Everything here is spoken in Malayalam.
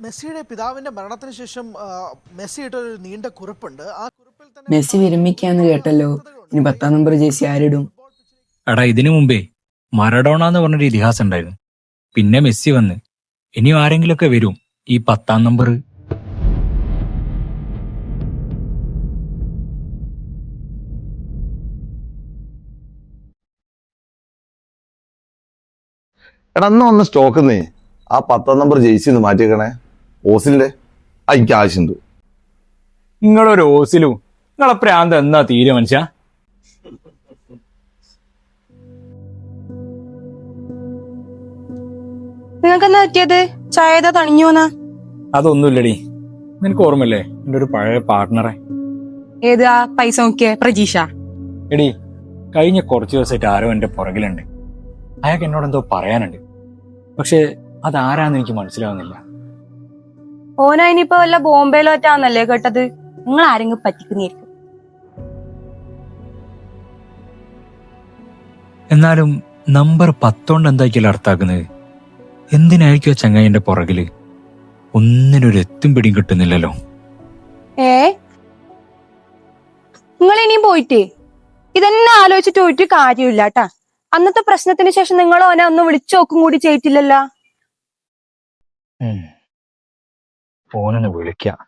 മെസ്സിയുടെ പിതാവിന്റെ മരണത്തിന് ശേഷം മെസ്സി ഇട്ടൊരു നീണ്ട കുറിപ്പുണ്ട്. ആ കുറിപ്പിൽ തന്നെ മെസ്സി വിരമിക്കാന്ന് കേട്ടല്ലോ. ഇനി 10-ാം നമ്പർ ജേഴ്സി ആരിടും? എടാ, ഇതിനു മുമ്പേ മറഡോണ എന്ന് പറഞ്ഞൊരു ഇതിഹാസം ഉണ്ടായിരുന്നു. പിന്നെ മെസ്സി വന്ന് ഇനി ആരെങ്കിലുമൊക്കെ വരും ഈ 10-ാം നമ്പർ. എടാ, ഒന്ന് സ്റ്റോക്ക് നീ ആ 10-ാം നമ്പർ ജയിച്ചു മാറ്റിയേക്കണേ. ഓസിലിന്റെ എനിക്ക് ആവശ്യമുണ്ട്. നിങ്ങളൊരു ഓസിലും നിങ്ങളെ പ്രാന്ത് എന്നാ തീരെ മനുഷ്യ. നിങ്ങൾക്ക് എന്താ പറ്റിയത്? ചായ തണിഞ്ഞോന്നാ? അതൊന്നുമില്ലടി, നിനക്ക് ഓർമ്മല്ലേ എന്റെ ഒരു പഴയ പാർട്ട്ണറെ? ഏത്? ആ പൈസ നോക്കിയ പ്രജീഷ? എടി, കഴിഞ്ഞ കുറച്ച് ദിവസമായിട്ട് ആരോ എന്റെ പുറകിലുണ്ട്. അയാൾക്ക് എന്നോട് എന്തോ പറയാനുണ്ട്. പക്ഷെ അതാരാന്ന് എനിക്ക് മനസ്സിലാവുന്നില്ല. ഓനായിനിപ്പോ വല്ല ബോംബെയിലോ ഒറ്റാന്നല്ലേ കേട്ടത്? നിങ്ങൾ ആരെങ്കിലും പറ്റിക്കുന്നേരിക്കും. എന്നാലും നമ്പർ 10 കൊണ്ട് എന്തായിരിക്കും അർത്ഥാക്കുന്നത്? എന്തിനായിരിക്കോ ചങ്ങായി എന്റെ പുറകില്? ഒന്നിനൊരു എത്തും പിടിയും കിട്ടുന്നില്ലല്ലോ. നിങ്ങൾ ഇനിയും പോയിട്ടേ ഇതെന്നെ ആലോചിച്ചിട്ട് ഒരു കാര്യമില്ല ട്ടാ. അന്നത്തെ പ്രശ്നത്തിന് ശേഷം നിങ്ങൾ ഓനെ ഒന്ന് വിളിച്ചു നോക്കും കൂടി ചെയ്തിട്ടില്ലല്ലോ. ഫോണിന് വിളിക്കാം.